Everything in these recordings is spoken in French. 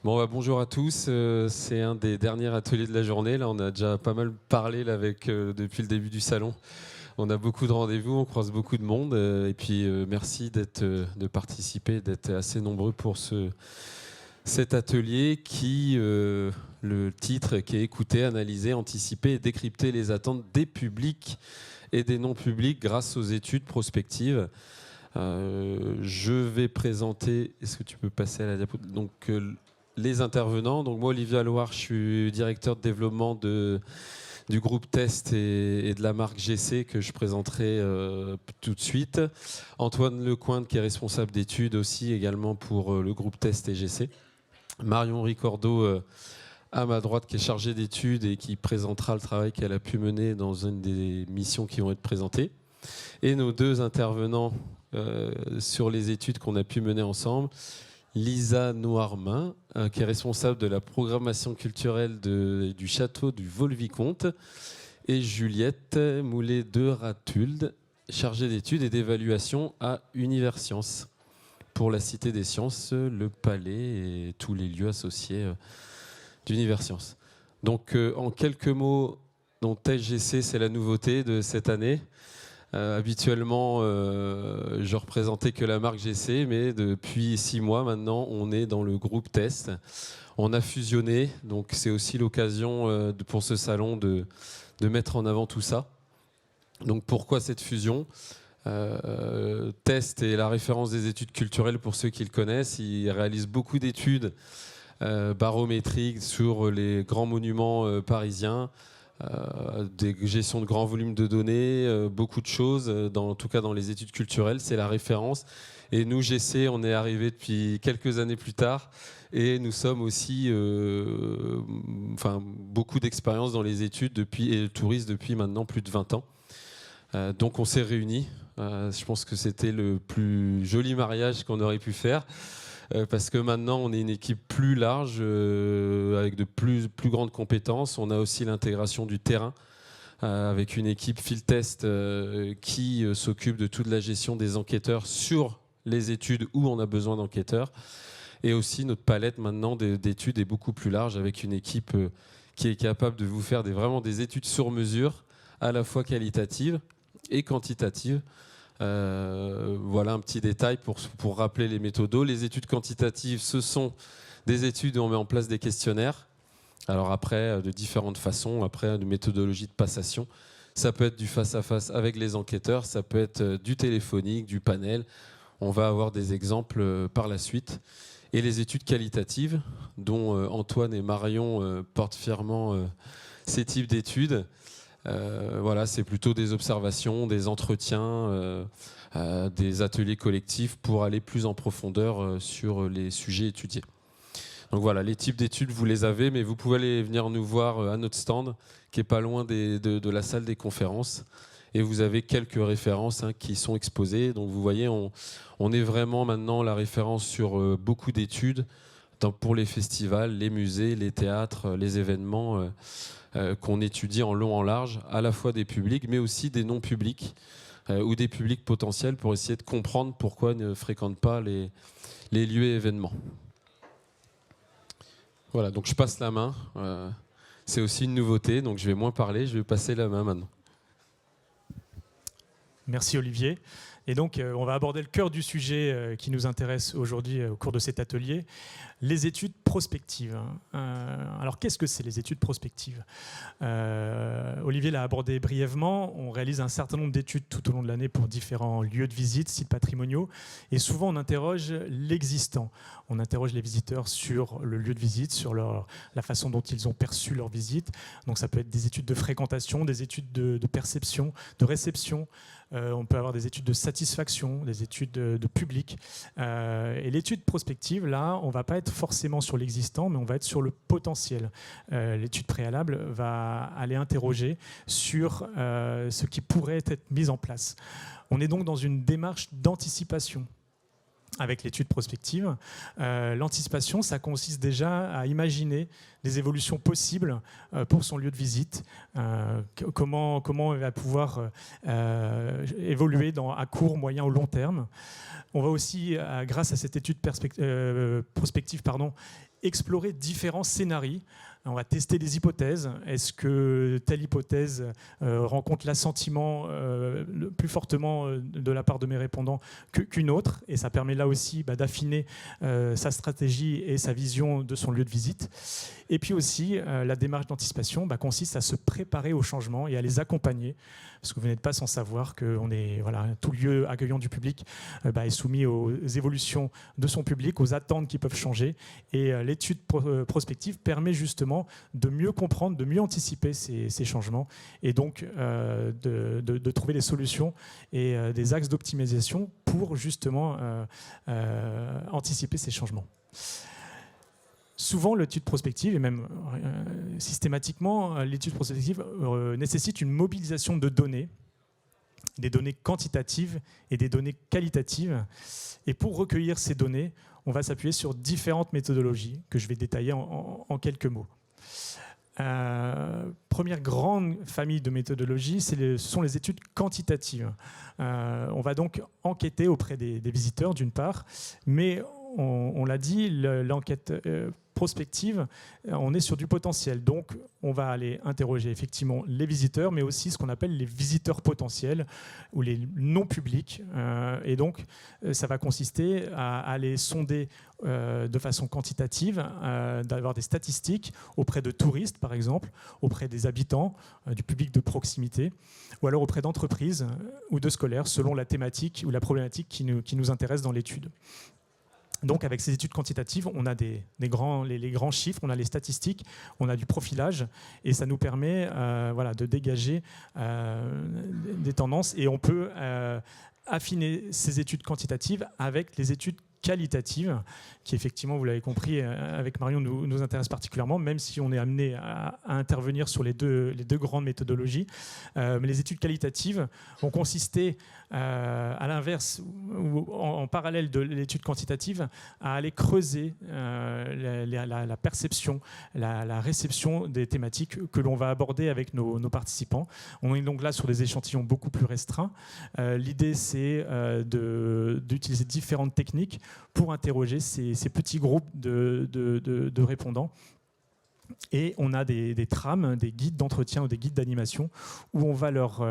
Bon, bonjour à tous. C'est un des derniers ateliers de la journée. Là, on a déjà pas mal parlé là, depuis le début du salon. On a beaucoup de rendez-vous, on croise beaucoup de monde. Et puis, merci de participer, d'être assez nombreux pour cet atelier qui, le titre qui est écouter, analyser, anticiper et décrypter les attentes des publics et des non-publics grâce aux études prospectives. Je vais présenter. Est-ce que tu peux passer à la diapo? Donc, les intervenants. Donc moi, Olivier Alloire, je suis directeur de développement du groupe Test et de la marque GC que je présenterai tout de suite. Antoine Lecointe, qui est responsable d'études aussi également pour le groupe Test et GC. Marion Ricordo, à ma droite, qui est chargée d'études et qui présentera le travail qu'elle a pu mener dans une des missions qui vont être présentées. Et nos deux intervenants sur les études qu'on a pu mener ensemble. Lisa Noirmin, qui est responsable de la programmation culturelle du château du Vaux-le-Vicomte, et Juliette Moulet de Ratulde, chargée d'études et d'évaluation à Universcience, pour la Cité des Sciences, le Palais et tous les lieux associés d'Universcience. Donc, en quelques mots, TGC, c'est la nouveauté de cette année. Habituellement, je représentais que la marque GC, mais depuis 6 mois maintenant, on est dans le groupe Test. On a fusionné, donc c'est aussi l'occasion pour ce salon de mettre en avant tout ça. Donc pourquoi cette fusion? Test est la référence des études culturelles pour ceux qui le connaissent. Il réalise beaucoup d'études barométriques sur les grands monuments parisiens. Des gestions de grands volumes de données, beaucoup de choses, en tout cas dans les études culturelles, c'est la référence. Et nous, GC, on est arrivé depuis quelques années plus tard et nous sommes aussi beaucoup d'expérience dans les études et le tourisme depuis maintenant plus de 20 ans. Donc on s'est réunis. Je pense que c'était le plus joli mariage qu'on aurait pu faire. Parce que maintenant, on est une équipe plus large, avec de plus grandes compétences. On a aussi l'intégration du terrain, avec une équipe field test qui s'occupe de toute la gestion des enquêteurs sur les études où on a besoin d'enquêteurs. Et aussi, notre palette maintenant d'études est beaucoup plus large, avec une équipe qui est capable de vous faire vraiment des études sur mesure, à la fois qualitatives et quantitatives. Voilà un petit détail pour rappeler les méthodos. Les études quantitatives, ce sont des études où on met en place des questionnaires. Alors après, de différentes façons, après de méthodologie de passation. Ça peut être du face-à-face avec les enquêteurs, ça peut être du téléphonique, du panel. On va avoir des exemples par la suite. Et les études qualitatives, dont Antoine et Marion portent fièrement ces types d'études. Voilà, c'est plutôt des observations, des entretiens, des ateliers collectifs pour aller plus en profondeur sur les sujets étudiés. Donc voilà, les types d'études, vous les avez, mais vous pouvez aller venir nous voir à notre stand, qui est pas loin de la salle des conférences. Et vous avez quelques références qui sont exposées. Donc vous voyez, on est vraiment maintenant la référence sur beaucoup d'études pour les festivals, les musées, les théâtres, les événements qu'on étudie en long, en large, à la fois des publics, mais aussi des non-publics ou des publics potentiels pour essayer de comprendre pourquoi ils ne fréquentent pas les lieux et événements. Voilà, donc je passe la main. C'est aussi une nouveauté, donc je vais moins parler, je vais passer la main maintenant. Merci Olivier. Et donc, on va aborder le cœur du sujet qui nous intéresse aujourd'hui au cours de cet atelier, les études prospectives. Alors, qu'est-ce que c'est les études prospectives? Olivier l'a abordé brièvement. On réalise un certain nombre d'études tout au long de l'année pour différents lieux de visite, sites patrimoniaux. Et souvent, on interroge l'existant. On interroge les visiteurs sur le lieu de visite, sur la façon dont ils ont perçu leur visite. Donc, ça peut être des études de fréquentation, des études de perception, de réception. On peut avoir des études de satisfaction, des études de public. Et l'étude prospective, là, on ne va pas être forcément sur l'existant, mais on va être sur le potentiel. L'étude préalable va aller interroger sur ce qui pourrait être mis en place. On est donc dans une démarche d'anticipation. Avec l'étude prospective, l'anticipation, ça consiste déjà à imaginer des évolutions possibles pour son lieu de visite, comment il va pouvoir évoluer à court, moyen ou long terme. On va aussi, grâce à cette étude prospective, explorer différents scénarios. On va tester des hypothèses. Est-ce que telle hypothèse rencontre l'assentiment plus fortement de la part de mes répondants qu'une autre? Et ça permet là aussi d'affiner sa stratégie et sa vision de son lieu de visite. Et puis aussi, la démarche d'anticipation consiste à se préparer aux changements et à les accompagner. Parce que vous n'êtes pas sans savoir que tout lieu accueillant du public est soumis aux évolutions de son public, aux attentes qui peuvent changer. Et l'étude prospective permet justement de mieux comprendre, de mieux anticiper ces changements et donc de trouver des solutions et des axes d'optimisation pour justement anticiper ces changements. Souvent, l'étude prospective, et même systématiquement, l'étude prospective nécessite une mobilisation de données, des données quantitatives et des données qualitatives. Et pour recueillir ces données, on va s'appuyer sur différentes méthodologies que je vais détailler en quelques mots. Première grande famille de méthodologies, ce sont les études quantitatives. On va donc enquêter auprès des visiteurs d'une part, mais on l'a dit, l'enquête prospective, on est sur du potentiel. Donc, on va aller interroger effectivement les visiteurs, mais aussi ce qu'on appelle les visiteurs potentiels ou les non-publics. Et donc, ça va consister à aller sonder de façon quantitative, d'avoir des statistiques auprès de touristes, par exemple, auprès des habitants, du public de proximité, ou alors auprès d'entreprises ou de scolaires, selon la thématique ou la problématique qui nous intéresse dans l'étude. Donc, avec ces études quantitatives, on a les grands chiffres, on a les statistiques, on a du profilage, et ça nous permet de dégager des tendances. Et on peut affiner ces études quantitatives avec les études qualitatives, qui effectivement, vous l'avez compris, avec Marion, nous intéressent particulièrement, même si on est amené à intervenir sur les deux grandes méthodologies. Mais les études qualitatives vont consister, à l'inverse, ou en parallèle de l'étude quantitative, à aller creuser la perception, la réception des thématiques que l'on va aborder avec nos participants. On est donc là sur des échantillons beaucoup plus restreints. L'idée, c'est d'utiliser différentes techniques pour interroger ces petits groupes de répondants. Et on a des trames, des guides d'entretien ou des guides d'animation où on va leur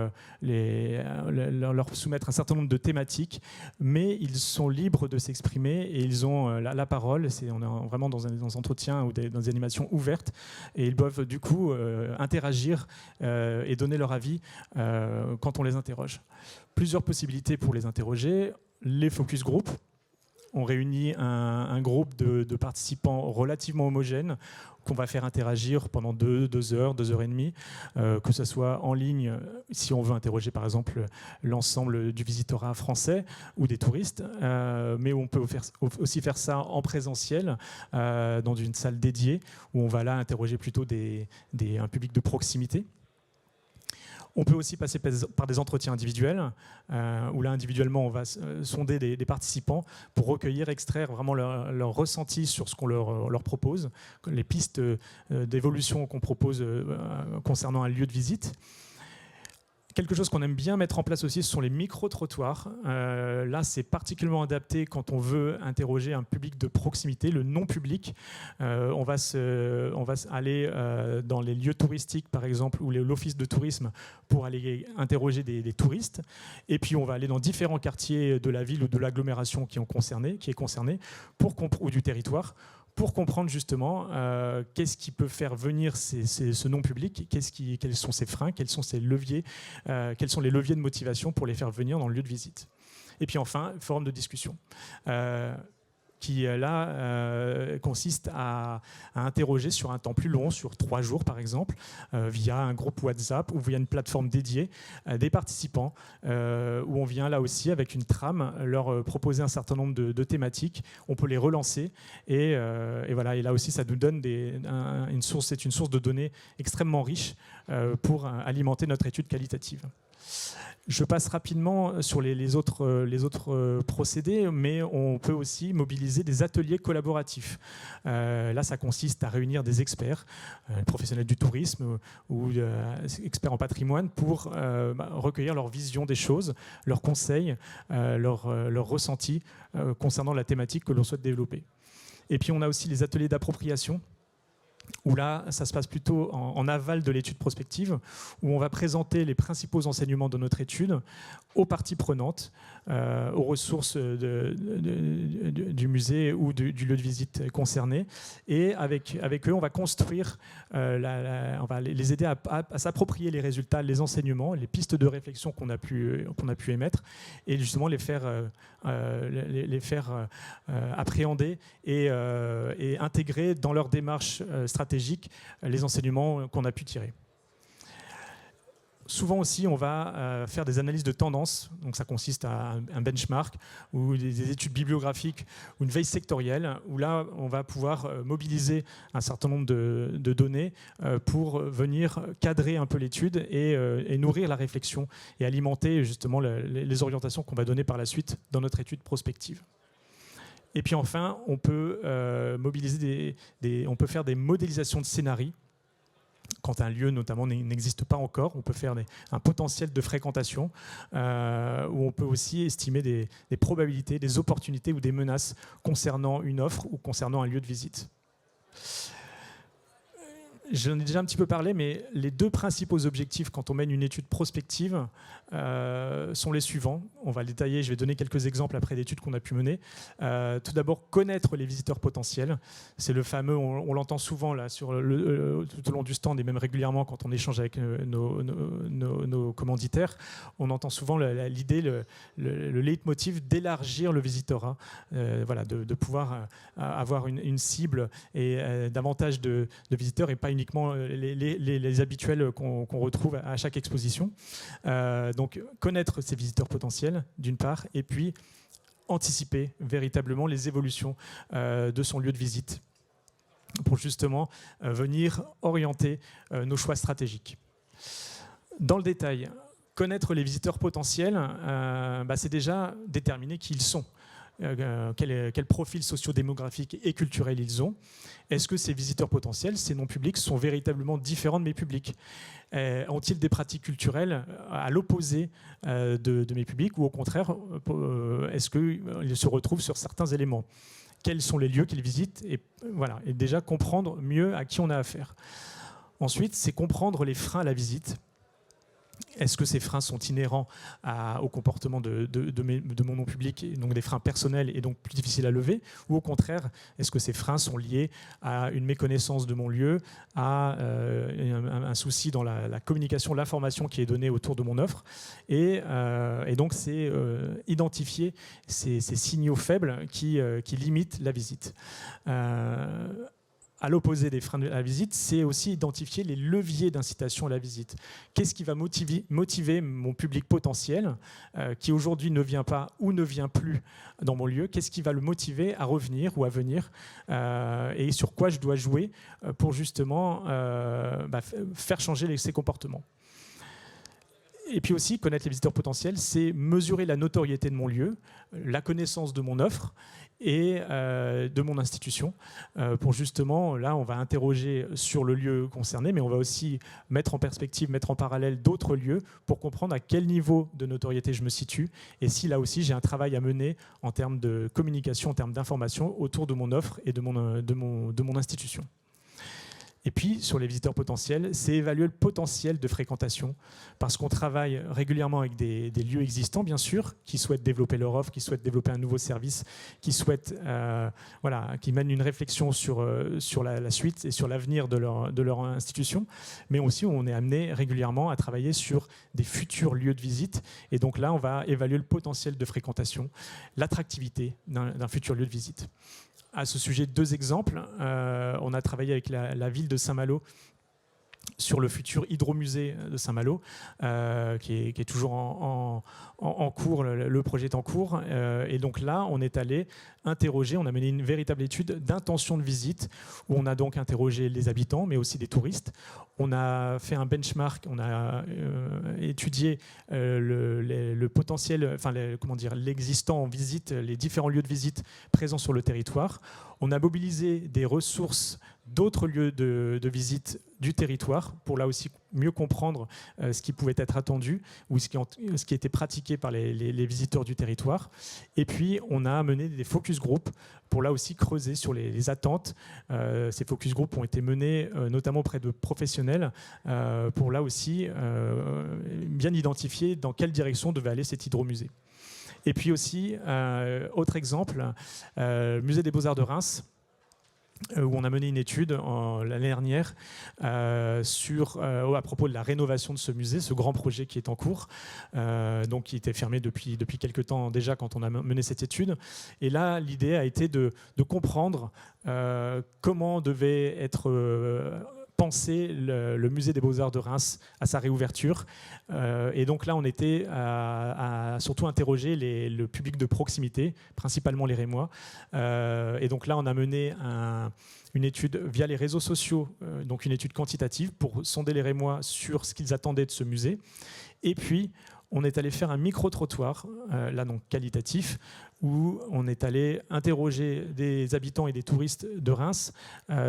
soumettre un certain nombre de thématiques, mais ils sont libres de s'exprimer et ils ont la parole. On est vraiment dans un entretien ou dans des animations ouvertes, et ils peuvent du coup interagir et donner leur avis quand on les interroge. Plusieurs possibilités pour les interroger. Les focus group. On réunit un groupe de participants relativement homogènes qu'on va faire interagir pendant 2 heures, 2 heures et demie, que ce soit en ligne, si on veut interroger par exemple l'ensemble du visitorat français ou des touristes, mais on peut aussi faire ça en présentiel, dans une salle dédiée, où on va là interroger plutôt un public de proximité. On peut aussi passer par des entretiens individuels, où là, individuellement, on va sonder des participants pour recueillir, extraire vraiment leur ressenti sur ce qu'on leur propose, les pistes d'évolution qu'on propose concernant un lieu de visite. Quelque chose qu'on aime bien mettre en place aussi, ce sont les micro-trottoirs. Là, c'est particulièrement adapté quand on veut interroger un public de proximité, le non-public. On va aller dans les lieux touristiques, par exemple, ou l'office de tourisme, pour aller interroger des touristes. Et puis, on va aller dans différents quartiers de la ville ou de l'agglomération qui est concernée, ou du territoire, pour comprendre justement qu'est-ce qui peut faire venir ce non-public, quels sont ses freins, quels sont ses leviers, quels sont les leviers de motivation pour les faire venir dans le lieu de visite. Et puis enfin, forum de discussion, qui là consiste à interroger sur un temps plus long, sur 3 jours par exemple, via un groupe WhatsApp ou via une plateforme dédiée des participants, où on vient là aussi avec une trame leur proposer un certain nombre de thématiques. On peut les relancer et voilà. Et là aussi, ça nous donne c'est une source de données extrêmement riche pour alimenter notre étude qualitative. Je passe rapidement sur les autres procédés, mais on peut aussi mobiliser des ateliers collaboratifs. Là, ça consiste à réunir des experts, professionnels du tourisme ou experts en patrimoine, pour recueillir leur vision des choses, leurs conseils, leurs ressentis concernant la thématique que l'on souhaite développer. Et puis on a aussi les ateliers d'appropriation, où là, ça se passe plutôt en aval de l'étude prospective, où on va présenter les principaux enseignements de notre étude aux parties prenantes, aux ressources du musée ou du lieu de visite concerné. Et avec eux, on va construire, on va les aider à s'approprier les résultats, les enseignements, les pistes de réflexion qu'on a pu émettre, et justement les faire appréhender et intégrer dans leur démarche stratégique les enseignements qu'on a pu tirer. Souvent aussi, on va faire des analyses de tendance. Donc ça consiste à un benchmark ou des études bibliographiques ou une veille sectorielle, où là, on va pouvoir mobiliser un certain nombre de données pour venir cadrer un peu l'étude et nourrir la réflexion et alimenter justement les orientations qu'on va donner par la suite dans notre étude prospective. Et puis enfin, on peut mobiliser on peut faire des modélisations de scénarii. Quand un lieu notamment n'existe pas encore, on peut faire un potentiel de fréquentation, où on peut aussi estimer des probabilités, des opportunités ou des menaces concernant une offre ou concernant un lieu de visite. J'en ai déjà un petit peu parlé, mais les deux principaux objectifs quand on mène une étude prospective sont les suivants. On va le détailler, je vais donner quelques exemples après d'études qu'on a pu mener. Tout d'abord, connaître les visiteurs potentiels. C'est le fameux, on l'entend souvent là, tout au long du stand et même régulièrement quand on échange avec nos commanditaires. On entend souvent l'idée, le leitmotiv d'élargir le visitorat, voilà, de pouvoir avoir une cible et davantage de visiteurs et pas uniquement les habituels qu'on retrouve à chaque exposition. Donc, connaître ces visiteurs potentiels, d'une part, et puis anticiper véritablement les évolutions de son lieu de visite pour justement venir orienter nos choix stratégiques. Dans le détail, connaître les visiteurs potentiels, c'est déjà déterminer qui ils sont. Quel profil socio-démographique et culturel ils ont. Est-ce que ces visiteurs potentiels, ces non-publics, sont véritablement différents de mes publics? Ont-ils des pratiques culturelles à l'opposé de mes publics, ou au contraire, est-ce qu'ils se retrouvent sur certains éléments? Quels sont les lieux qu'ils visitent? Et voilà, et déjà comprendre mieux à qui on a affaire. Ensuite, c'est comprendre les freins à la visite. Est-ce que ces freins sont inhérents au comportement de mon non-public, donc des freins personnels et donc plus difficiles à lever, ou au contraire, est-ce que ces freins sont liés à une méconnaissance de mon lieu, à un souci dans la communication, l'information qui est donnée autour de mon offre, et donc c'est identifier ces signaux faibles qui limitent la visite. À l'opposé des freins de la visite, c'est aussi identifier les leviers d'incitation à la visite. Qu'est-ce qui va motiver mon public potentiel qui aujourd'hui ne vient pas ou ne vient plus dans mon lieu? Qu'est-ce qui va le motiver à revenir ou à venir, et sur quoi je dois jouer pour justement faire changer ses comportements? Et puis aussi, connaître les visiteurs potentiels, c'est mesurer la notoriété de mon lieu, la connaissance de mon offre et de mon institution. Pour justement, là, on va interroger sur le lieu concerné, mais on va aussi mettre en perspective, mettre en parallèle d'autres lieux pour comprendre à quel niveau de notoriété je me situe et si là aussi j'ai un travail à mener en termes de communication, en termes d'information autour de mon offre et de mon institution. Et puis, sur les visiteurs potentiels, c'est évaluer le potentiel de fréquentation, parce qu'on travaille régulièrement avec des lieux existants, bien sûr, qui souhaitent développer leur offre, qui souhaitent développer un nouveau service, qui souhaitent, qui mènent une réflexion sur la suite et sur l'avenir de leur institution. Mais aussi, on est amené régulièrement à travailler sur des futurs lieux de visite. Et donc là, on va évaluer le potentiel de fréquentation, l'attractivité d'un futur lieu de visite. À ce sujet, deux exemples. On a travaillé avec la ville de Saint-Malo sur le futur hydromusée de Saint-Malo, qui est toujours en cours, le projet est en cours. Et donc là, on est allé interroger, on a mené une véritable étude d'intention de visite, où on a donc interrogé les habitants, mais aussi des touristes. On a fait un benchmark, on a étudié le potentiel, l'existant en visite, les différents lieux de visite présents sur le territoire. On a mobilisé des ressources d'autres lieux de visite du territoire pour là aussi mieux comprendre ce qui pouvait être attendu ou ce qui était pratiqué par les visiteurs du territoire. Et puis, on a mené des focus group pour là aussi creuser sur les attentes. Ces focus group ont été menés notamment auprès de professionnels pour là aussi bien identifier dans quelle direction devait aller cet hydromusée. Et puis aussi, autre exemple, Musée des Beaux-Arts de Reims, où on a mené une étude l'année dernière à propos de la rénovation de ce musée, ce grand projet qui est en cours, donc qui était fermé depuis quelques temps déjà quand on a mené cette étude. Et là, l'idée a été de comprendre comment devait être penser le musée des Beaux-Arts de Reims à sa réouverture. Et donc là, on était à surtout interroger le public de proximité, principalement les Rémois. Et donc là, on a mené une étude via les réseaux sociaux, donc une étude quantitative pour sonder les Rémois sur ce qu'ils attendaient de ce musée. Et puis, on est allé faire un micro-trottoir, là donc qualitatif, où on est allé interroger des habitants et des touristes de Reims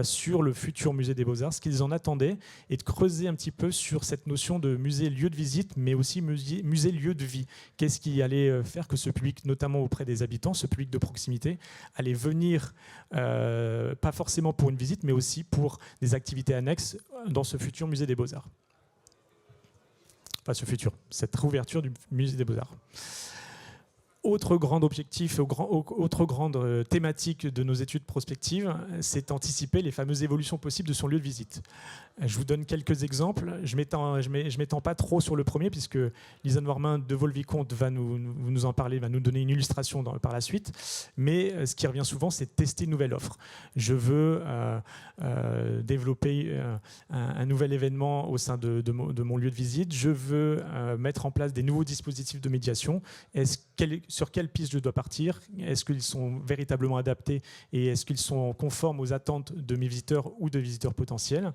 sur le futur musée des Beaux-Arts, ce qu'ils en attendaient, et de creuser un petit peu sur cette notion de musée lieu de visite, mais aussi musée lieu de vie. Qu'est-ce qui allait faire que ce public, notamment auprès des habitants, ce public de proximité, allait venir, pas forcément pour une visite, mais aussi pour des activités annexes dans ce futur musée des Beaux-Arts. Enfin, cette réouverture du musée des Beaux-Arts. Autre grand objectif, autre grande thématique de nos études prospectives, c'est anticiper les fameuses évolutions possibles de son lieu de visite. Je vous donne quelques exemples. Je ne m'étends pas trop sur le premier, puisque Lisanne Wormin de Volvicomte va nous en parler, va nous donner une illustration par la suite. Mais ce qui revient souvent, c'est de tester une nouvelle offre. Je veux développer un nouvel événement au sein de mon lieu de visite. Je veux mettre en place des nouveaux dispositifs de médiation. Sur quelle piste je dois partir? Est-ce qu'ils sont véritablement adaptés et est-ce qu'ils sont conformes aux attentes de mes visiteurs ou de visiteurs potentiels?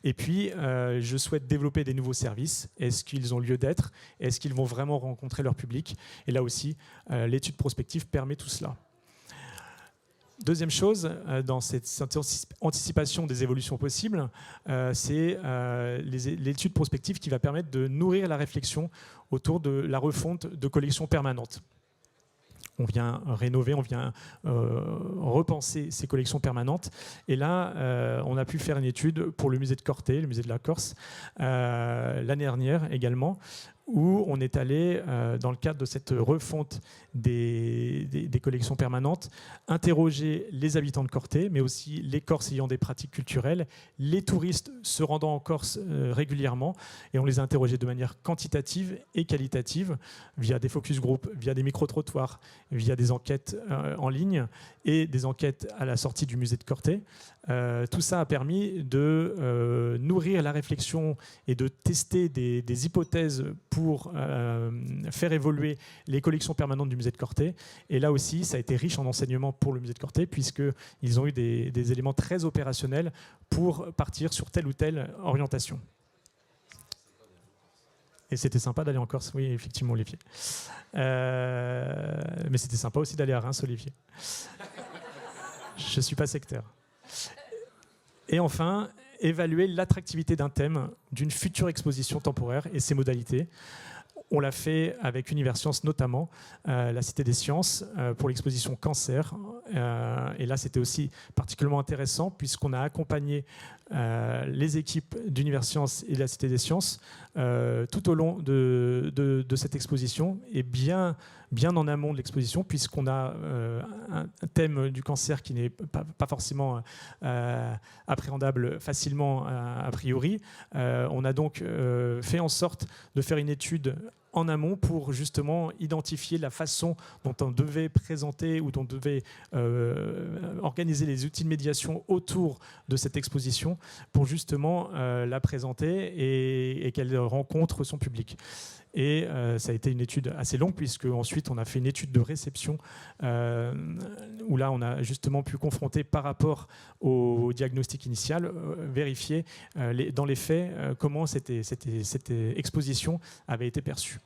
Et puis, je souhaite développer des nouveaux services. Est-ce qu'ils ont lieu d'être? Est-ce qu'ils vont vraiment rencontrer leur public? Et là aussi, l'étude prospective permet tout cela. Deuxième chose, dans cette anticipation des évolutions possibles, c'est l'étude prospective qui va permettre de nourrir la réflexion autour de la refonte de collections permanentes. On vient rénover, on vient repenser ces collections permanentes. Et là, on a pu faire une étude pour le musée de Corté, le musée de la Corse, l'année dernière également, où on est allé, dans le cadre de cette refonte des collections permanentes, interroger les habitants de Corté, mais aussi les Corses ayant des pratiques culturelles, les touristes se rendant en Corse régulièrement, et on les a interrogés de manière quantitative et qualitative, via des focus group, via des micro-trottoirs, via des enquêtes en ligne et des enquêtes à la sortie du musée de Corté. Tout ça a permis de nourrir la réflexion et de tester des hypothèses pour faire évoluer les collections permanentes du musée de Corté. Et là aussi, ça a été riche en enseignements pour le musée de Corté, puisqu'ils ont eu des éléments très opérationnels pour partir sur telle ou telle orientation. Et c'était sympa d'aller en Corse, oui, effectivement, Olivier. Mais c'était sympa aussi d'aller à Reims, Olivier. Je ne suis pas sectaire. Et enfin, évaluer l'attractivité d'un thème, d'une future exposition temporaire et ses modalités. On l'a fait avec Universcience notamment, la Cité des Sciences, pour l'exposition Cancer. Et là, c'était aussi particulièrement intéressant puisqu'on a accompagné les équipes d'Universcience et de la Cité des Sciences tout au long de cette exposition et bien en amont de l'exposition, puisqu'on a un thème du cancer qui n'est pas forcément appréhendable facilement a priori. On a donc fait en sorte de faire une étude en amont pour justement identifier la façon dont on devait présenter ou dont on devait organiser les outils de médiation autour de cette exposition pour justement la présenter et qu'elle rencontre son public. Et ça a été une étude assez longue puisque ensuite on a fait une étude de réception où là on a justement pu confronter par rapport au diagnostic initial, vérifier dans les faits comment cette exposition avait été perçue.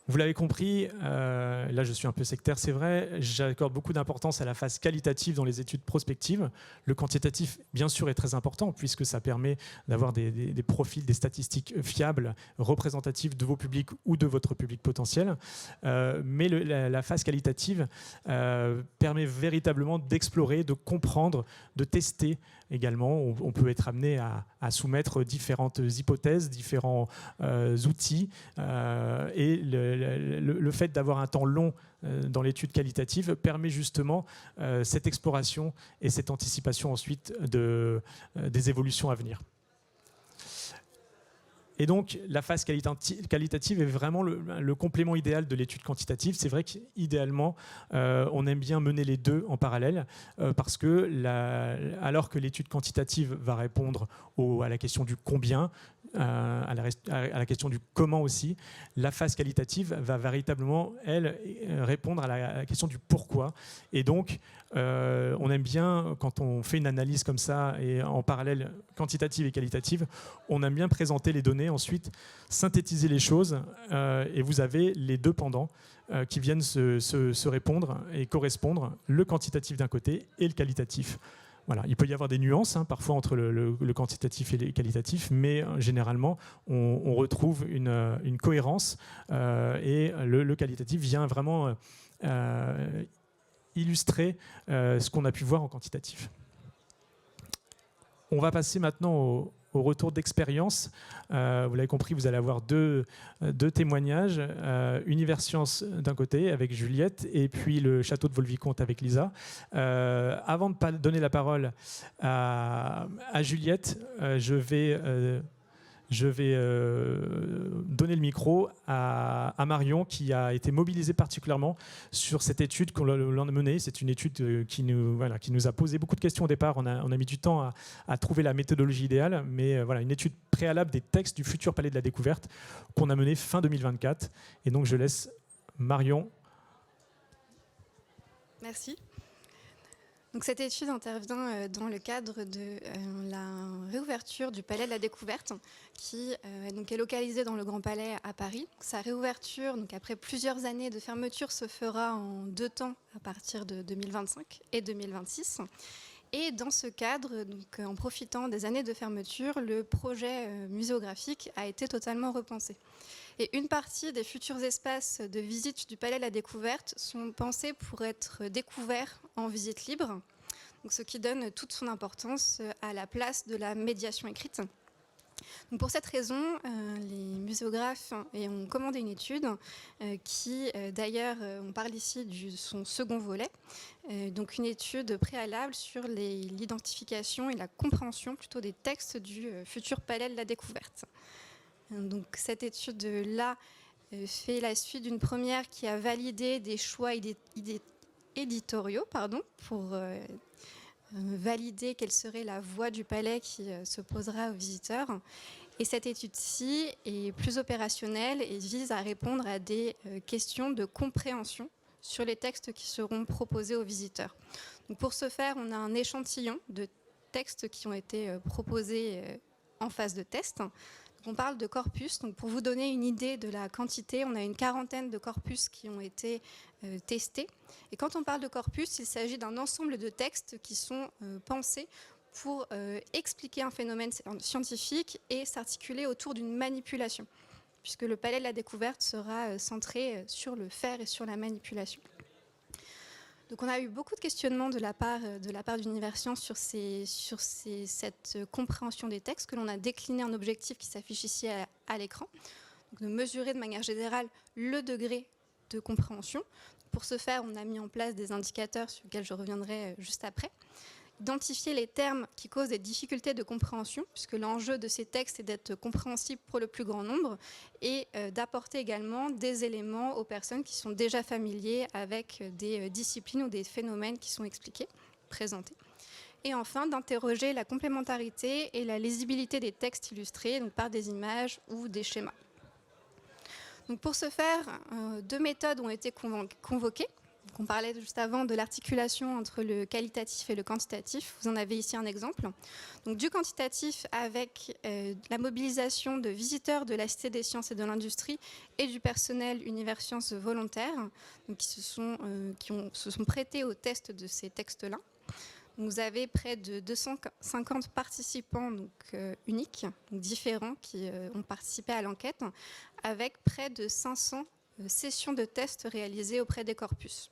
Vous l'avez compris, là je suis un peu sectaire, c'est vrai, j'accorde beaucoup d'importance à la phase qualitative dans les études prospectives. Le quantitatif, bien sûr, est très important puisque ça permet d'avoir des profils, des statistiques fiables, représentatives de vos publics ou de votre public potentiel. Mais la phase qualitative permet véritablement d'explorer, de comprendre, de tester également. On peut être amené à soumettre différentes hypothèses, différents outils et le fait d'avoir un temps long dans l'étude qualitative permet justement cette exploration et cette anticipation ensuite des évolutions à venir. Et donc, la phase qualitative est vraiment le complément idéal de l'étude quantitative. C'est vrai qu'idéalement, on aime bien mener les deux en parallèle parce que alors que l'étude quantitative va répondre à la question du combien, à la question du comment aussi, la phase qualitative va véritablement, elle, répondre à la question du pourquoi. Et donc, on aime bien, quand on fait une analyse comme ça, et en parallèle quantitative et qualitative, on aime bien présenter les données, ensuite synthétiser les choses, et vous avez les deux pendants qui viennent se répondre et correspondre, le quantitatif d'un côté et le qualitatif. Voilà. Il peut y avoir des nuances parfois entre le quantitatif et le qualitatif, mais généralement on retrouve une cohérence et le qualitatif vient vraiment illustrer ce qu'on a pu voir en quantitatif. On va passer maintenant au retour d'expérience. Vous l'avez compris, vous allez avoir deux témoignages. Universcience d'un côté avec Juliette et puis le château de Vaux-le-Vicomte avec Lisa. Avant de donner la parole à Juliette, je vais donner le micro à Marion qui a été mobilisée particulièrement sur cette étude qu'on a menée. C'est une étude qui nous a posé beaucoup de questions au départ. On a mis du temps à trouver la méthodologie idéale, mais voilà, une étude préalable des textes du futur Palais de la Découverte qu'on a menée fin 2024. Et donc je laisse Marion. Merci. Donc, cette étude intervient dans le cadre de la réouverture du Palais de la Découverte qui est localisé dans le Grand Palais à Paris. Sa réouverture, donc après plusieurs années de fermeture, se fera en 2 temps à partir de 2025 et 2026. Et dans ce cadre, donc, en profitant des années de fermeture, le projet muséographique a été totalement repensé. Et une partie des futurs espaces de visite du Palais de la Découverte sont pensés pour être découverts en visite libre, donc ce qui donne toute son importance à la place de la médiation écrite. Donc pour cette raison, les muséographes ont commandé une étude qui, d'ailleurs, on parle ici de son second volet, donc une étude préalable sur l'identification et la compréhension plutôt des textes du futur Palais de la Découverte. Donc cette étude-là fait la suite d'une première qui a validé des choix éditoriaux pour valider quelle serait la voie du palais qui se posera aux visiteurs. Et cette étude-ci est plus opérationnelle et vise à répondre à des questions de compréhension sur les textes qui seront proposés aux visiteurs. Donc pour ce faire, on a un échantillon de textes qui ont été proposés en phase de test. On parle de corpus. Donc pour vous donner une idée de la quantité, on a une 40aine de corpus qui ont été testés. Et quand on parle de corpus, il s'agit d'un ensemble de textes qui sont pensés pour expliquer un phénomène scientifique et s'articuler autour d'une manipulation, puisque le Palais de la Découverte sera centré sur le faire et sur la manipulation. Donc on a eu beaucoup de questionnements de la part d'Universcience sur cette compréhension des textes que l'on a décliné en objectif qui s'affiche ici à l'écran. Donc de mesurer de manière générale le degré de compréhension. Pour ce faire, on a mis en place des indicateurs sur lesquels je reviendrai juste après. Identifier les termes qui causent des difficultés de compréhension, puisque l'enjeu de ces textes est d'être compréhensibles pour le plus grand nombre, et d'apporter également des éléments aux personnes qui sont déjà familiers avec des disciplines ou des phénomènes qui sont expliqués, présentés. Et enfin, d'interroger la complémentarité et la lisibilité des textes illustrés donc par des images ou des schémas. Donc pour ce faire, 2 méthodes ont été convoquées. On parlait juste avant de l'articulation entre le qualitatif et le quantitatif. Vous en avez ici un exemple. Donc, du quantitatif avec la mobilisation de visiteurs de la Cité des sciences et de l'industrie et du personnel Univers Sciences volontaire, donc qui se sont prêtés au test de ces textes-là. Vous avez près de 250 participants uniques, donc différents, qui ont participé à l'enquête, avec près de 500 sessions de tests réalisées auprès des corpus.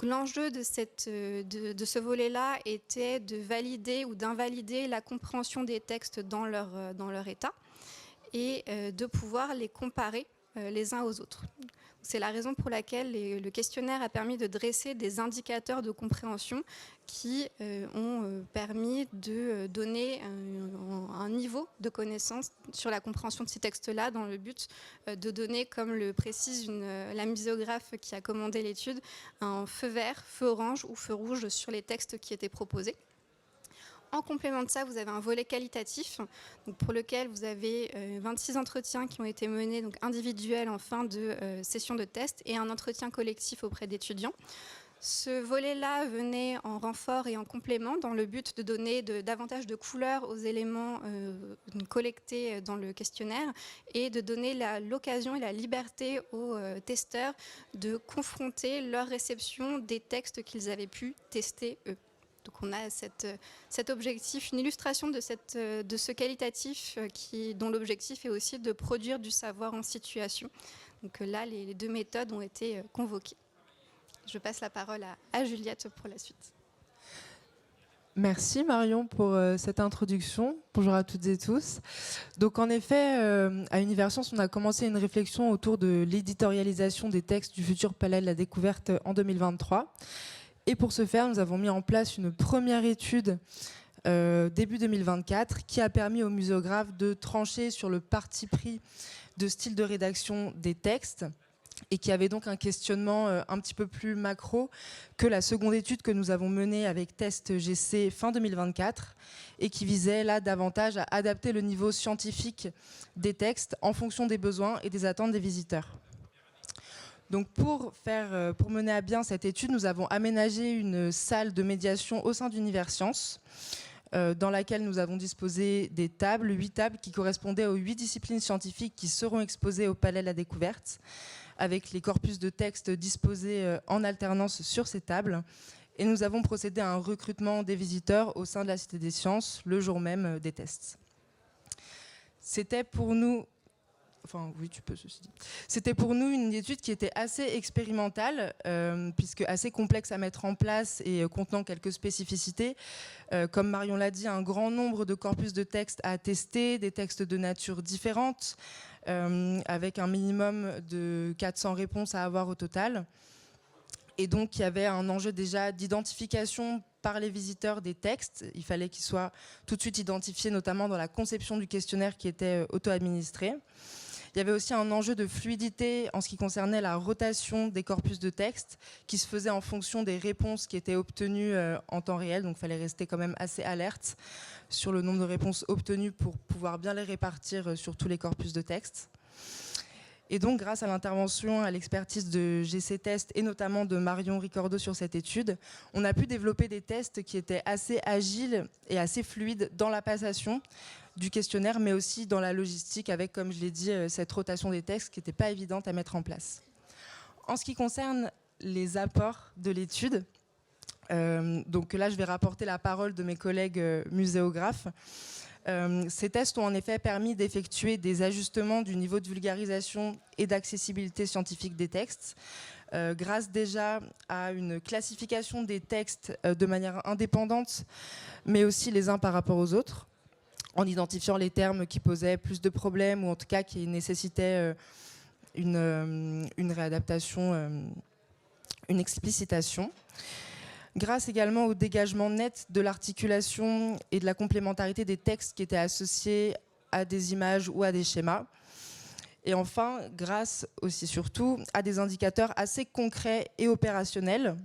L'enjeu de ce volet-là était de valider ou d'invalider la compréhension des textes dans leur état et de pouvoir les comparer les uns aux autres. C'est la raison pour laquelle le questionnaire a permis de dresser des indicateurs de compréhension qui ont permis de donner un niveau de connaissance sur la compréhension de ces textes-là, dans le but de donner, comme le précise la muséographe qui a commandé l'étude, un feu vert, feu orange ou feu rouge sur les textes qui étaient proposés. En complément de ça, vous avez un volet qualitatif, donc pour lequel vous avez 26 entretiens qui ont été menés, donc individuels en fin de session de test, et un entretien collectif auprès d'étudiants. Ce volet-là venait en renfort et en complément dans le but de donner davantage de couleurs aux éléments collectés dans le questionnaire et de donner l'occasion et la liberté aux testeurs de confronter leur réception des textes qu'ils avaient pu tester eux. Donc on a cet objectif, une illustration de ce qualitatif dont l'objectif est aussi de produire du savoir en situation. Donc là, les deux méthodes ont été convoquées. Je passe la parole à Juliette pour la suite. Merci Marion pour cette introduction. Bonjour à toutes et tous. Donc en effet, à Univers Sciences, on a commencé une réflexion autour de l'éditorialisation des textes du futur Palais de la Découverte en 2023. Et pour ce faire, nous avons mis en place une première étude début 2024 qui a permis aux muséographes de trancher sur le parti pris de style de rédaction des textes et qui avait donc un questionnement un petit peu plus macro que la seconde étude que nous avons menée avec Test GC fin 2024 et qui visait là davantage à adapter le niveau scientifique des textes en fonction des besoins et des attentes des visiteurs. Donc pour mener à bien cette étude, nous avons aménagé une salle de médiation au sein d'Univers Sciences, dans laquelle nous avons disposé des tables, 8 tables qui correspondaient aux 8 disciplines scientifiques qui seront exposées au Palais de la Découverte, avec les corpus de textes disposés en alternance sur ces tables. Et nous avons procédé à un recrutement des visiteurs au sein de la Cité des Sciences le jour même des tests. C'était pour nous... Enfin, oui, tu peux, ceci dit. C'était pour nous une étude qui était assez expérimentale, puisque assez complexe à mettre en place et contenant quelques spécificités. Comme Marion l'a dit, un grand nombre de corpus de textes à tester, des textes de nature différente, avec un minimum de 400 réponses à avoir au total. Et donc, il y avait un enjeu déjà d'identification par les visiteurs des textes. Il fallait qu'ils soient tout de suite identifiés, notamment dans la conception du questionnaire qui était auto-administré. Il y avait aussi un enjeu de fluidité en ce qui concernait la rotation des corpus de texte qui se faisait en fonction des réponses qui étaient obtenues en temps réel. Donc il fallait rester quand même assez alerte sur le nombre de réponses obtenues pour pouvoir bien les répartir sur tous les corpus de texte. Et donc, grâce à l'intervention, à l'expertise de GC Test et notamment de Marion Ricordo sur cette étude, on a pu développer des tests qui étaient assez agiles et assez fluides dans la passation du questionnaire, mais aussi dans la logistique avec, comme je l'ai dit, cette rotation des textes qui n'était pas évidente à mettre en place. En ce qui concerne les apports de l'étude, donc là, je vais rapporter la parole de mes collègues muséographes. Ces tests ont en effet permis d'effectuer des ajustements du niveau de vulgarisation et d'accessibilité scientifique des textes, grâce déjà à une classification des textes de manière indépendante, mais aussi les uns par rapport aux autres, en identifiant les termes qui posaient plus de problèmes ou en tout cas qui nécessitaient une réadaptation, une explicitation. Grâce également au dégagement net de l'articulation et de la complémentarité des textes qui étaient associés à des images ou à des schémas. Et enfin, grâce aussi surtout à des indicateurs assez concrets et opérationnels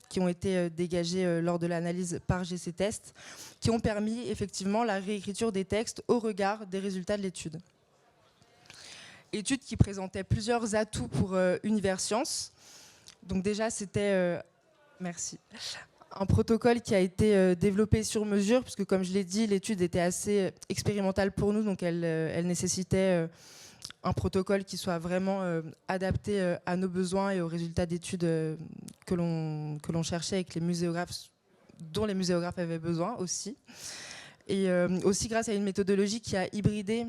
qui ont été dégagés lors de l'analyse par GC Test, qui ont permis effectivement la réécriture des textes au regard des résultats de l'étude. Étude qui présentait plusieurs atouts pour Univers Sciences. Donc déjà, c'était merci. Un protocole qui a été développé sur mesure, puisque comme je l'ai dit, l'étude était assez expérimentale pour nous, donc elle nécessitait un protocole qui soit vraiment adapté à nos besoins et aux résultats d'études que l'on cherchait et que dont les muséographes avaient besoin aussi. Et aussi grâce à une méthodologie qui a hybridé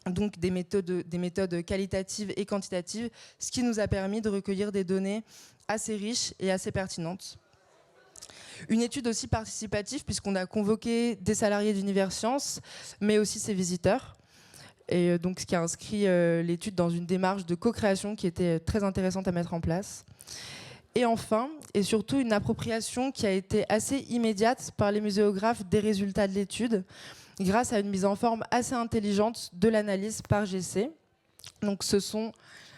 donc des méthodes qualitatives et quantitatives, ce qui nous a permis de recueillir des données assez riches et assez pertinentes. Une étude aussi participative, puisqu'on a convoqué des salariés d'Univers Sciences, mais aussi ses visiteurs. Et donc, ce qui a inscrit l'étude dans une démarche de co-création qui était très intéressante à mettre en place. Et enfin, et surtout, une appropriation qui a été assez immédiate par les muséographes des résultats de l'étude, grâce à une mise en forme assez intelligente de l'analyse par GC. Donc, ce sont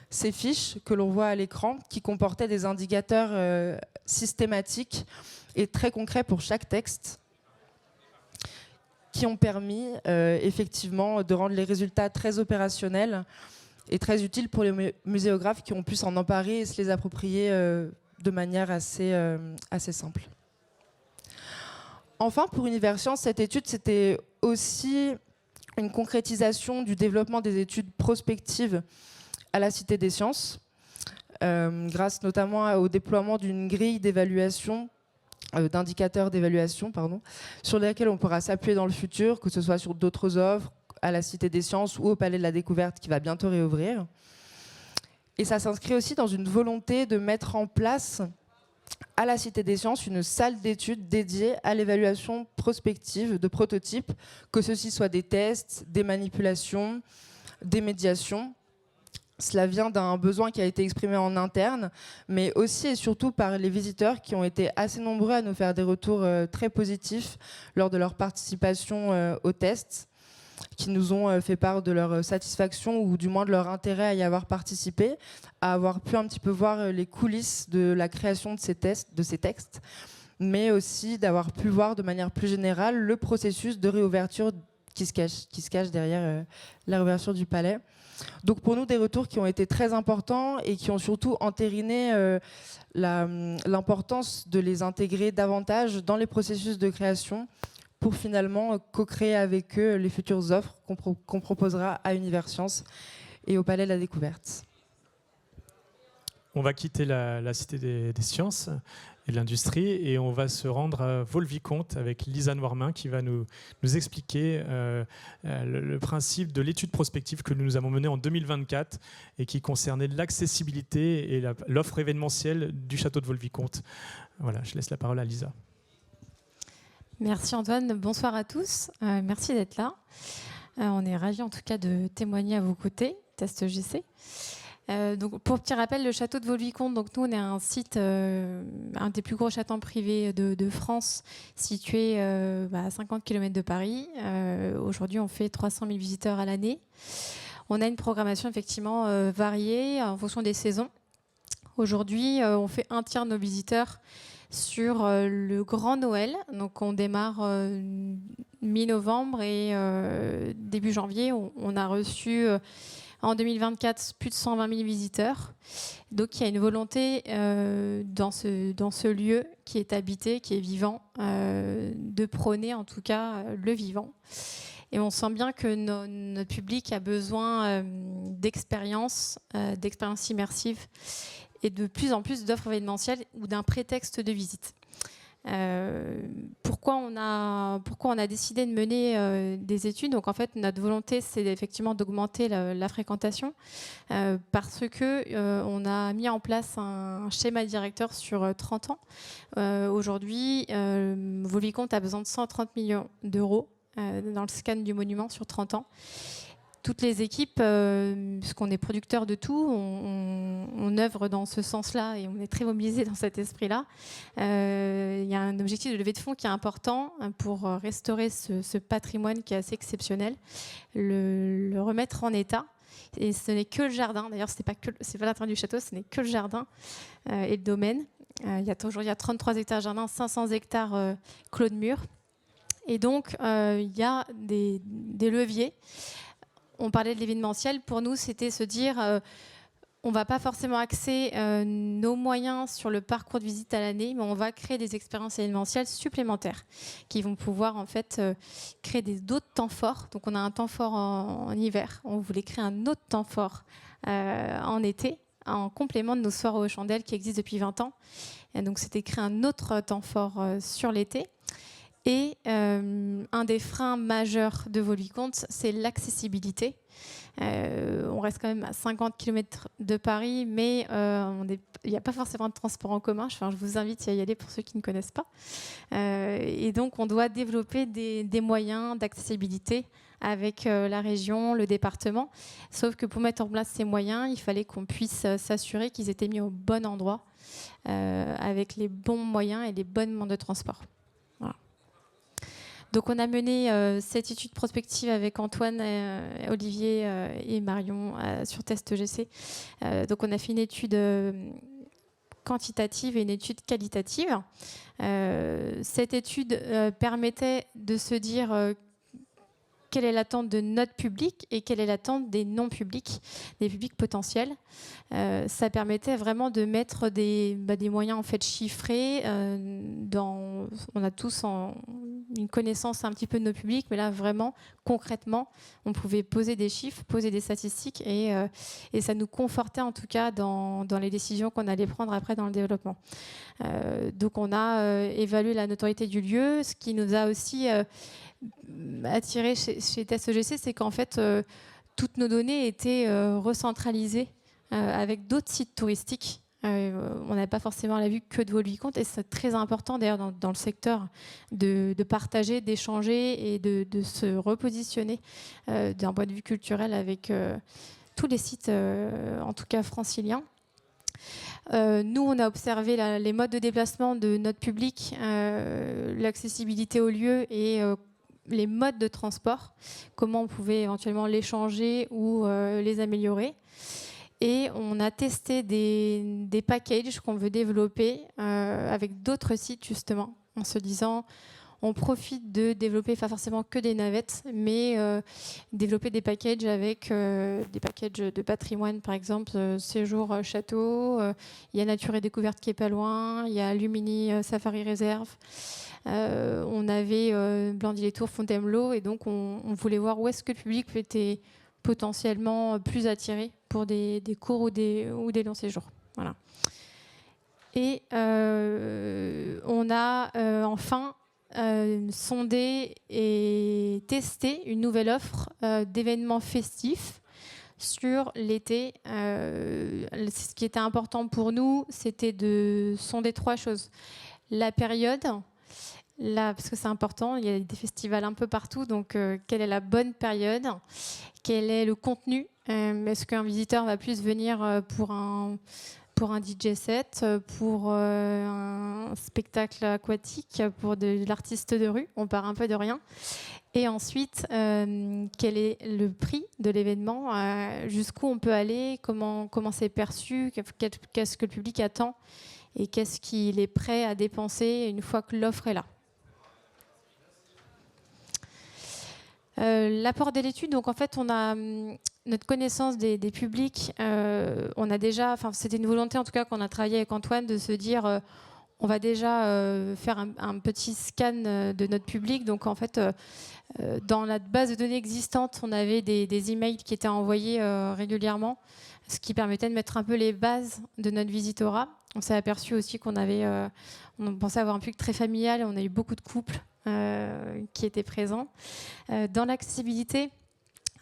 ces fiches que l'on voit à l'écran qui comportaient des indicateurs systématiques et très concrets pour chaque texte, qui ont permis effectivement de rendre les résultats très opérationnels et très utiles pour les muséographes qui ont pu s'en emparer et se les approprier de manière assez simple. Enfin, pour Univers Sciences, cette étude, c'était aussi une concrétisation du développement des études prospectives à la Cité des Sciences, grâce notamment au déploiement d'une grille d'évaluation, d'indicateurs d'évaluation, sur lesquels on pourra s'appuyer dans le futur, que ce soit sur d'autres offres, à la Cité des Sciences ou au Palais de la Découverte qui va bientôt réouvrir. Et ça s'inscrit aussi dans une volonté de mettre en place à la Cité des Sciences une salle d'études dédiée à l'évaluation prospective de prototypes, que ceci soit des tests, des manipulations, des médiations. Cela vient d'un besoin qui a été exprimé en interne, mais aussi et surtout par les visiteurs qui ont été assez nombreux à nous faire des retours très positifs lors de leur participation aux tests, qui nous ont fait part de leur satisfaction ou du moins de leur intérêt à y avoir participé, à avoir pu un petit peu voir les coulisses de la création de ces textes, mais aussi d'avoir pu voir de manière plus générale le processus de réouverture qui se cache derrière la réouverture du palais. Donc pour nous, des retours qui ont été très importants et qui ont surtout entériné l'importance de les intégrer davantage dans les processus de création pour finalement co-créer avec eux les futures offres qu'on proposera à Univers Sciences et au Palais de la Découverte. On va quitter la Cité des Sciences et de l'Industrie et on va se rendre à Vaux-le-Vicomte avec Lisa Noirmain qui va nous expliquer le principe de l'étude prospective que nous avons menée en 2024 et qui concernait l'accessibilité et l'offre événementielle du château de Vaux-le-Vicomte. Voilà, je laisse la parole à Lisa. Merci Antoine, bonsoir à tous, merci d'être là. On est ravis en tout cas de témoigner à vos côtés, Test GC. Donc, pour petit rappel, le château de Vaux-le-Vicomte, donc nous on est un site, un des plus gros châteaux privés de France, situé à 50 km de Paris. Aujourd'hui on fait 300 000 visiteurs à l'année. On a une programmation effectivement variée en fonction des saisons. Aujourd'hui on fait un tiers de nos visiteurs sur le Grand Noël. Donc on démarre mi-novembre et début janvier, on a reçu en 2024 plus de 120 000 visiteurs. Donc il y a une volonté dans ce lieu qui est habité, qui est vivant, de prôner en tout cas le vivant. Et on sent bien que notre public a besoin d'expériences immersives et de plus en plus d'offres événementielles ou d'un prétexte de visite. Pourquoi on a décidé de mener des études? Donc en fait, notre volonté, c'est effectivement d'augmenter la fréquentation parce que on a mis en place un schéma directeur sur 30 ans. Aujourd'hui, Vaux-le-Vicomte a besoin de 130 millions d'euros dans le scan du monument sur 30 ans. Toutes les équipes, puisqu'on est producteur de tout, on œuvre dans ce sens-là et on est très mobilisés dans cet esprit-là. Il y a un objectif de levée de fonds qui est important pour restaurer ce patrimoine qui est assez exceptionnel, le remettre en état. Et ce n'est que le jardin, d'ailleurs c'est pas l'intérieur du château, ce n'est que le jardin et le domaine. Il y a 33 hectares de jardin, 500 hectares clos de murs. Et donc il y a des leviers. On parlait de l'événementiel. Pour nous, c'était se dire on ne va pas forcément axer nos moyens sur le parcours de visite à l'année, mais on va créer des expériences événementielles supplémentaires qui vont pouvoir en fait créer d'autres temps forts. Donc on a un temps fort en hiver, on voulait créer un autre temps fort en été, en complément de nos soirées aux chandelles qui existent depuis 20 ans. Et donc c'était créer un autre temps fort sur l'été. Et un des freins majeurs de Vaux-le-Vicomte, c'est l'accessibilité. On reste quand même à 50 km de Paris, mais il n'y a pas forcément de transport en commun. Je vous invite à y aller pour ceux qui ne connaissent pas. Et donc, on doit développer des moyens d'accessibilité avec la région, le département. Sauf que pour mettre en place ces moyens, il fallait qu'on puisse s'assurer qu'ils étaient mis au bon endroit, avec les bons moyens et les bonnes modes de transport. Voilà. Donc on a mené cette étude prospective avec Antoine, Olivier et Marion sur Test GC. Donc on a fait une étude quantitative et une étude qualitative. Cette étude permettait de se dire quelle est l'attente de notre public et quelle est l'attente des non-publics, des publics potentiels. Ça permettait vraiment de mettre des moyens en fait chiffrés. On a tous une connaissance un petit peu de nos publics, mais là vraiment concrètement, on pouvait poser des chiffres, poser des statistiques et ça nous confortait en tout cas dans les décisions qu'on allait prendre après dans le développement. Donc on a évalué la notoriété du lieu, ce qui nous a aussi attiré chez Test GC, c'est qu'en fait toutes nos données étaient recentralisées avec d'autres sites touristiques. On n'avait pas forcément la vue que de Vaux-le-Vicomte et c'est très important d'ailleurs dans le secteur de partager, d'échanger et de se repositionner d'un point de vue culturel avec tous les sites, en tout cas franciliens. Nous, on a observé les modes de déplacement de notre public, l'accessibilité aux lieux et les modes de transport, comment on pouvait éventuellement les changer ou les améliorer. Et on a testé des packages qu'on veut développer avec d'autres sites justement, en se disant on profite de développer pas forcément que des navettes, mais développer des packages avec des packages de patrimoine, par exemple séjour château, il y a Nature et Découverte qui est pas loin, il y a Lumini Safari Réserve, on avait Blandy-les-Tours, Fontainebleau, et donc on voulait voir où est-ce que le public était potentiellement plus attiré pour des courts ou des longs séjours. Voilà. Et on a enfin sondé et testé une nouvelle offre d'événements festifs sur l'été. Ce qui était important pour nous, c'était de sonder 3 choses. La période, parce que c'est important, il y a des festivals un peu partout, donc quelle est la bonne période? Quel est le contenu? Est-ce qu'un visiteur va plus venir pour un DJ set, pour un spectacle aquatique, pour de l'artiste de rue? On part un peu de rien. Et ensuite, quel est le prix de l'événement? Jusqu'où on peut aller? Comment c'est perçu? Qu'est-ce que le public attend? Et qu'est-ce qu'il est prêt à dépenser une fois que l'offre est là? L'apport de l'étude, donc en fait, on a notre connaissance des publics. On a déjà, c'était une volonté en tout cas qu'on a travaillé avec Antoine de se dire, on va déjà faire un petit scan de notre public. Donc en fait, dans la base de données existante, on avait des emails qui étaient envoyés régulièrement, ce qui permettait de mettre un peu les bases de notre visitorat. On s'est aperçu aussi qu'on pensait avoir un public très familial. On a eu beaucoup de couples qui étaient présents. Dans l'accessibilité,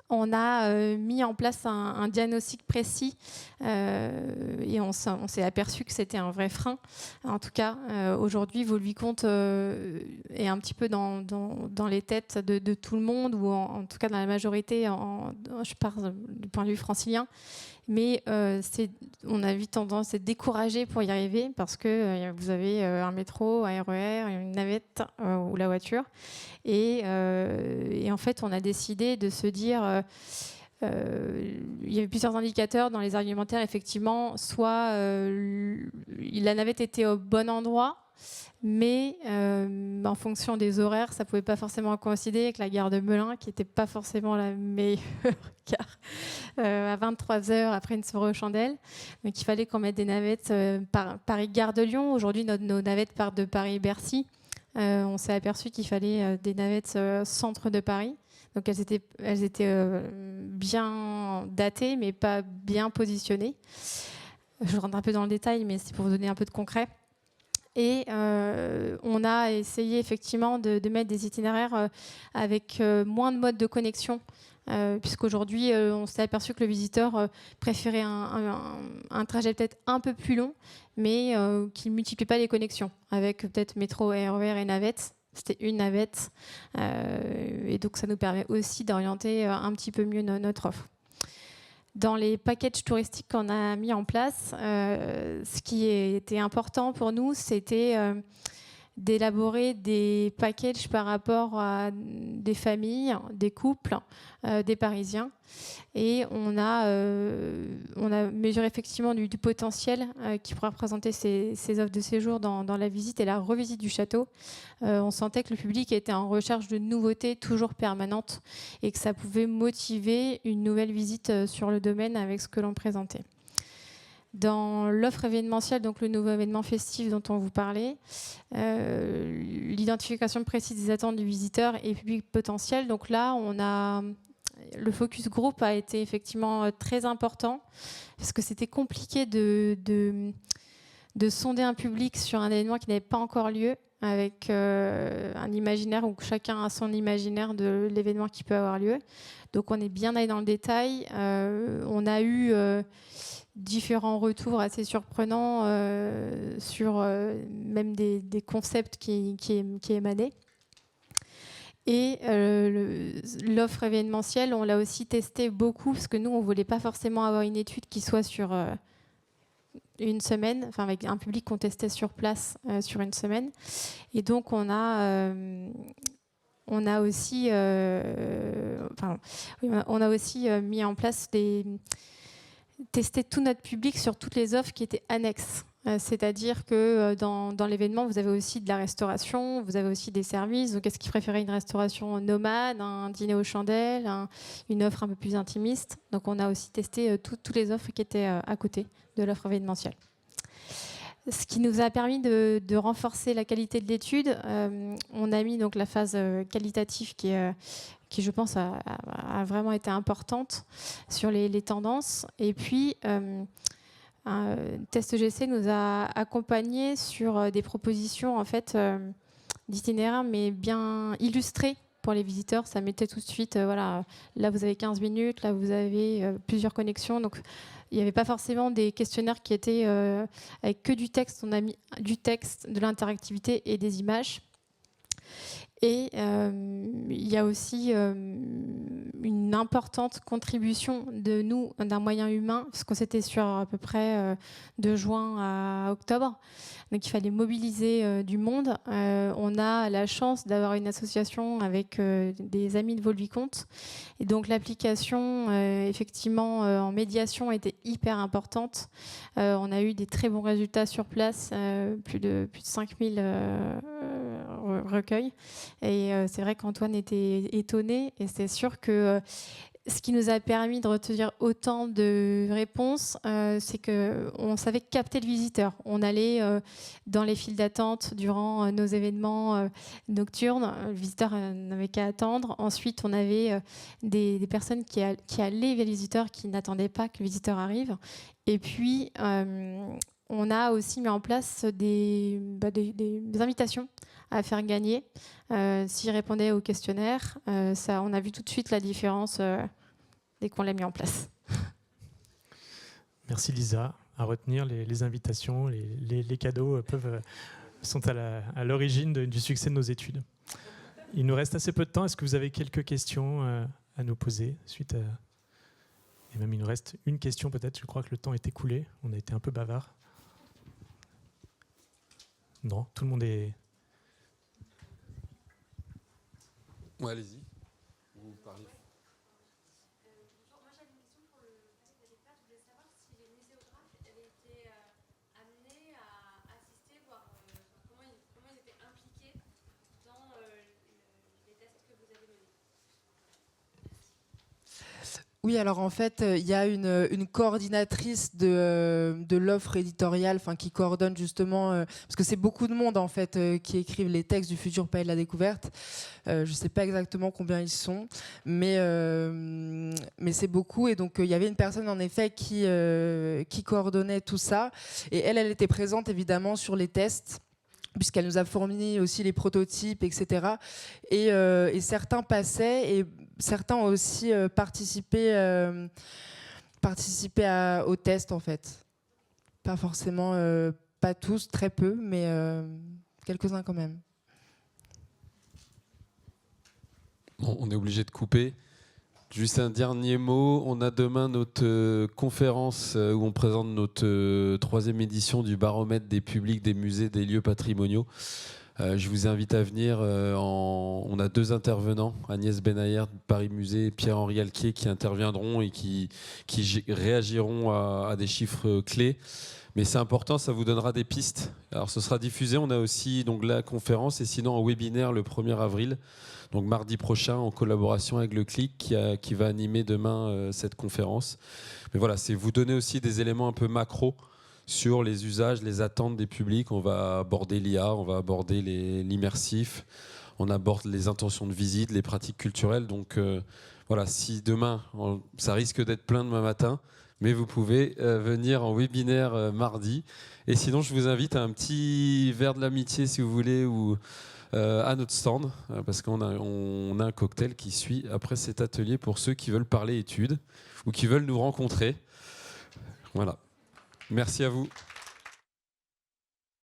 on a mis en place un diagnostic précis et on s'est aperçu que c'était un vrai frein. En tout cas, aujourd'hui, Vaux-le-Vicomte est un petit peu dans les têtes de tout le monde, ou en tout cas dans la majorité, je parle du point de vue francilien. Mais on a vite tendance à être découragé pour y arriver parce que vous avez un métro, un RER, une navette ou la voiture. Et en fait, on a décidé de se dire il y avait plusieurs indicateurs dans les argumentaires, effectivement. Soit la navette était au bon endroit, mais en fonction des horaires, ça ne pouvait pas forcément coïncider avec la gare de Melun, qui n'était pas forcément la meilleure gare, à 23h après une soirée aux chandelles. Donc il fallait qu'on mette des navettes Paris-Gare de Lyon. Aujourd'hui, nos navettes partent de Paris-Bercy. On s'est aperçu qu'il fallait des navettes centre de Paris. Donc elles étaient bien datées, mais pas bien positionnées. Je rentre un peu dans le détail, mais c'est pour vous donner un peu de concret. Et on a essayé effectivement de mettre des itinéraires avec moins de modes de connexion, puisqu'aujourd'hui, on s'est aperçu que le visiteur préférait un trajet peut-être un peu plus long, mais qui ne multiplie pas les connexions, avec peut-être métro, RER et navette. C'était une navette, et donc ça nous permet aussi d'orienter un petit peu mieux notre offre. Dans les packages touristiques qu'on a mis en place, ce qui était important pour nous, c'était d'élaborer des packages par rapport à des familles, des couples, des Parisiens. Et on a mesuré effectivement du potentiel qui pourrait représenter ces offres de séjour dans la visite et la revisite du château. On sentait que le public était en recherche de nouveautés toujours permanentes et que ça pouvait motiver une nouvelle visite sur le domaine avec ce que l'on présentait. Dans l'offre événementielle, donc le nouveau événement festif dont on vous parlait, l'identification précise des attentes du visiteur et public potentiel. Donc là, le focus groupe a été effectivement très important parce que c'était compliqué de sonder un public sur un événement qui n'avait pas encore lieu, avec un imaginaire où chacun a son imaginaire de l'événement qui peut avoir lieu. Donc on est bien allé dans le détail. On a eu différents retours assez surprenants sur même des concepts qui émanaient. Et l'offre événementielle, on l'a aussi testé beaucoup, parce que nous, on ne voulait pas forcément avoir une étude qui soit sur une semaine, enfin avec un public qu'on testait sur place sur une semaine. Et donc, on a aussi mis en place tester tout notre public sur toutes les offres qui étaient annexes. C'est-à-dire que dans l'événement, vous avez aussi de la restauration, vous avez aussi des services. Donc, est-ce qu'ils préféraient une restauration nomade, un dîner aux chandelles, une offre un peu plus intimiste? Donc, on a aussi testé toutes les offres qui étaient à côté de l'offre événementielle. Ce qui nous a permis de renforcer la qualité de l'étude, on a mis donc la phase qualitative qui je pense, a vraiment été importante sur les tendances. Et puis, Test GC nous a accompagnés sur des propositions en fait, d'itinéraires, mais bien illustrées pour les visiteurs. Ça mettait tout de suite, voilà, là vous avez 15 minutes, là vous avez plusieurs connexions. Donc, il n'y avait pas forcément des questionnaires qui étaient avec que du texte. On a mis du texte, de l'interactivité et des images. Et il y a aussi une importante contribution de nous, d'un moyen humain, parce qu'on s'était sur à peu près de juin à octobre. Donc il fallait mobiliser du monde. On a la chance d'avoir une association avec des amis de Vaux-le-Vicomte. Et donc l'application, effectivement, en médiation était hyper importante. On a eu des très bons résultats sur place, plus de 5000 recueils. Et c'est vrai qu'Antoine était étonné. Et c'est sûr que ce qui nous a permis de retenir autant de réponses, c'est qu'on savait capter le visiteur. On allait dans les files d'attente durant nos événements nocturnes. Le visiteur n'avait qu'à attendre. Ensuite, on avait des personnes qui allaient vers les visiteurs, qui n'attendaient pas que le visiteur arrive. Et puis, on a aussi mis en place des invitations à faire gagner. S'ils répondaient au questionnaire, on a vu tout de suite la différence dès qu'on l'a mis en place. Merci Lisa. À retenir, les invitations, les cadeaux sont à l'origine du succès de nos études. Il nous reste assez peu de temps. Est-ce que vous avez quelques questions à nous poser suite à... Et même il nous reste une question peut-être. Je crois que le temps est écoulé. On a été un peu bavard. Non, tout le monde est... Ouais, allez-y. Vous parlez. Oui, alors en fait, il y a une coordinatrice de l'offre éditoriale, qui coordonne justement, parce que c'est beaucoup de monde en fait qui écrivent les textes du futur Palais de la Découverte. Je ne sais pas exactement combien ils sont, mais c'est beaucoup. Et donc il y avait une personne en effet qui coordonnait tout ça, et elle était présente évidemment sur les tests, puisqu'elle nous a fourni aussi les prototypes, etc. Et certains passaient, et certains ont aussi participé au test, en fait. Pas forcément, pas tous, très peu, mais quelques-uns quand même. Bon, on est obligé de couper. Juste un dernier mot. On a demain notre conférence où on présente notre 3e édition du baromètre des publics, des musées, des lieux patrimoniaux. Je vous invite à venir. On a 2 intervenants, Agnès Benayer de Paris Musée et Pierre-Henri Alquier, qui interviendront et qui réagiront à des chiffres clés. Mais c'est important, ça vous donnera des pistes. Alors ce sera diffusé. On a aussi donc la conférence et sinon un webinaire le 1er avril. Donc mardi prochain, en collaboration avec le CLIC, qui va animer demain cette conférence. Mais voilà, c'est vous donner aussi des éléments un peu macro sur les usages, les attentes des publics. On va aborder l'IA, on va aborder l'immersif, on aborde les intentions de visite, les pratiques culturelles. Donc voilà, si demain, ça risque d'être plein demain matin, mais vous pouvez venir en webinaire mardi. Et sinon, je vous invite à un petit verre de l'amitié, si vous voulez, ou à notre stand, parce qu'on a un cocktail qui suit après cet atelier pour ceux qui veulent parler études ou qui veulent nous rencontrer. Voilà. Merci à vous.